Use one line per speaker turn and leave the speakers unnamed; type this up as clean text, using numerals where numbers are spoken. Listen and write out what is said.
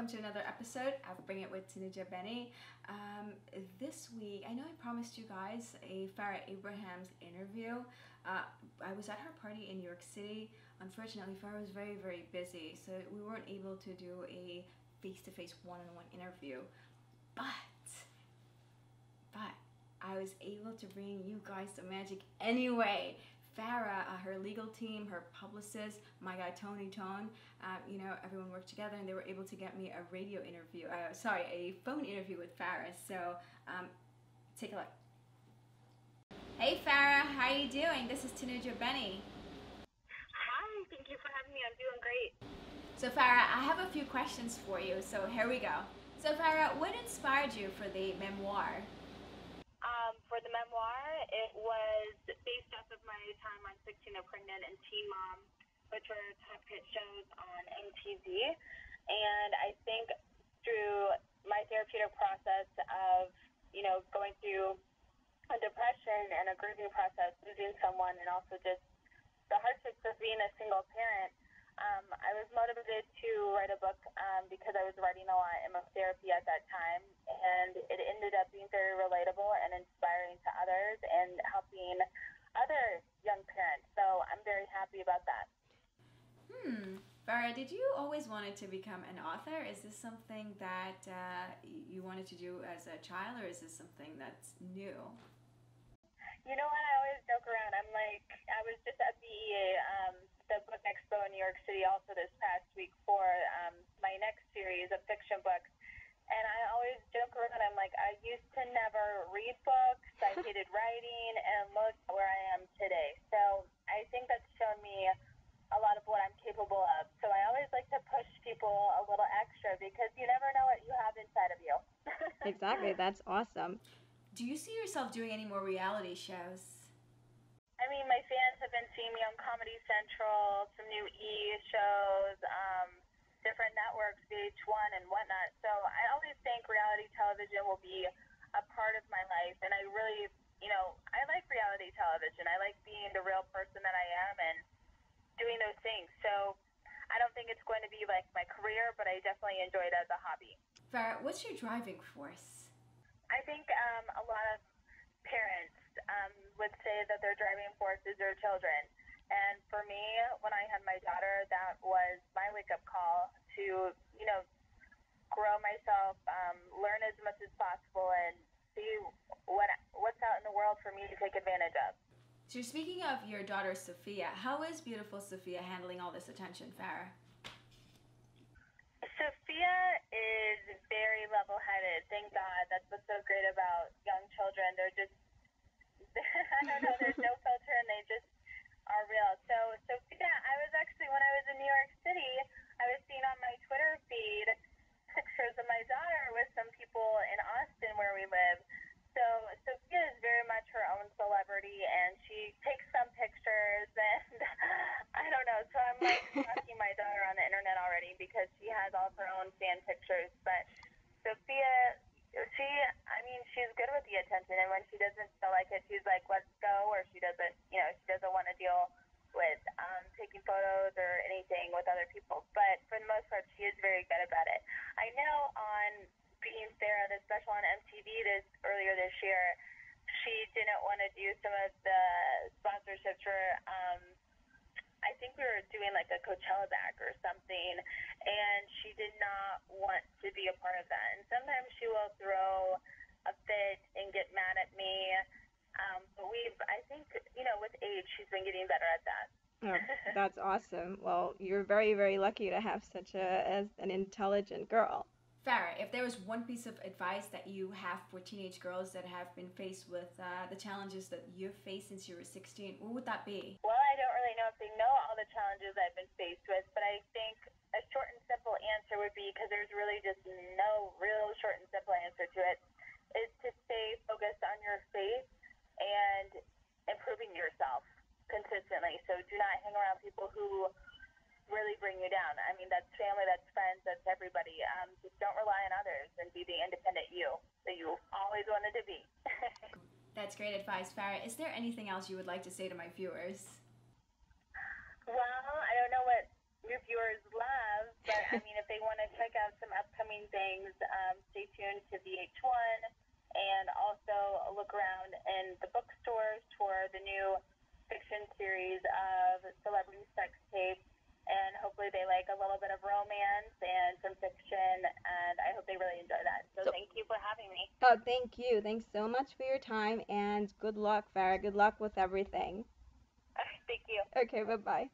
welcome to another episode of Bring It with Tanuja Benni. This week, I know I promised you guys a Farrah Abraham's interview. I was at her party in New York City. Unfortunately, Farrah was very busy, so we weren't able to do a face-to-face one-on-one interview. But I was able to bring you guys the magic anyway. Farrah, her legal team, her publicist, my guy Tony Tone, everyone worked together and they were able to get me a a phone interview with Farrah. So take a look. Hey Farrah, how are you doing? This is Tanuja Benni.
Hi, thank you for having me. I'm doing great.
So Farrah, I have a few questions for you. So here we go. So Farrah, what inspired you for the memoir?
For the memoir, it was based off of my time on 16 and Pregnant and Teen Mom, which were top hit shows on MTV. And I think through my therapeutic process of, going through a depression and a grieving process, losing someone, and also just the hardships of being a single parent, I was motivated to write a book because I was writing a lot in therapy at that time, and it ended up being very relatable and inspiring to others and helping other young parents. So I'm very happy about that.
Farrah, did you always wanted to become an author? Is this something that you wanted to do as a child, or is this something that's new?
You know what? I always joke around. I'm like, I was just at the Book Expo in New York City also this past week for my next series of fiction books. And I always joke around. I'm like, I used to never read books. I hated writing, and look where I am today. So I think that's shown me a lot of what I'm capable of. So I always like to push people a little extra because you never know what you have inside of you.
Exactly. That's awesome.
Do you see yourself doing any more reality shows?
I mean, my fans have been seeing me on Comedy Central, some new shows, different networks, VH1 and whatnot. So I always think reality television will be a part of my life. And I really, I like reality television. I like being the real person that I am and doing those things. So I don't think it's going to be like my career, but I definitely enjoy it as a hobby.
Farrah, what's your driving force?
I think a lot of parents would say that their driving force is their children. And for me, when I had my daughter, that was my wake-up call to, grow myself, learn as much as possible, and see what's out in the world for me to take advantage of.
So speaking of your daughter Sophia, how is beautiful Sophia handling all this attention, Farrah?
Sophia is very level-headed. Thank God. That's what's so great about young children. They're just, I don't know, there's no filter and they just are real. So Sophia, I was actually, when I was in New York City, I was seeing on my Twitter feed pictures of my daughter with some people in Austin where we live. So Sophia is very much her own celebrity, and she takes some pictures, and I don't know. So I'm like stalking my daughter on the internet already because she has all of her own fan pictures. But Sophia, she's good with the attention, and when she doesn't feel like it, she's like, let's go, or she doesn't want to deal with taking photos or anything with other people. But for the most part, she is very good about it. I know on Being Sarah, the special on MTV earlier this year, she didn't want to do some of the sponsorships for, I think we were doing like a Coachella bag or something, and she did not want to be a part of that. And sometimes she will throw a fit and get mad at me. But I think, with age, she's been getting better at that.
Oh, that's awesome. Well, you're very lucky to have such an intelligent girl.
Farrah, if there was one piece of advice that you have for teenage girls that have been faced with the challenges that you've faced since you were 16, what would that be?
Well, I don't really know if they know all the challenges I've been faced with, but I think a short and simple answer would be, because there's really just no real short and simple answer to it, is to stay focused on your faith and improving yourself consistently. So do not hang around people who really bring you down. I mean, that's family, that's friends, that's everybody. Just don't rely on others and be the independent you that you always wanted to be.
That's great advice, Farrah. Is there anything else you would like to say to my viewers?
Well, I don't know what reviewers love. But I mean, if they want to check out some upcoming things, stay tuned to VH1 and also look around in the bookstores for the new fiction series of celebrity sex tapes. And hopefully they like a little bit of romance and some fiction, and I hope they really enjoy that. So thank you for having me.
Oh, thank you. Thanks so much for your time, and good luck, Farrah. Good luck with everything.
Thank you.
Okay, bye-bye.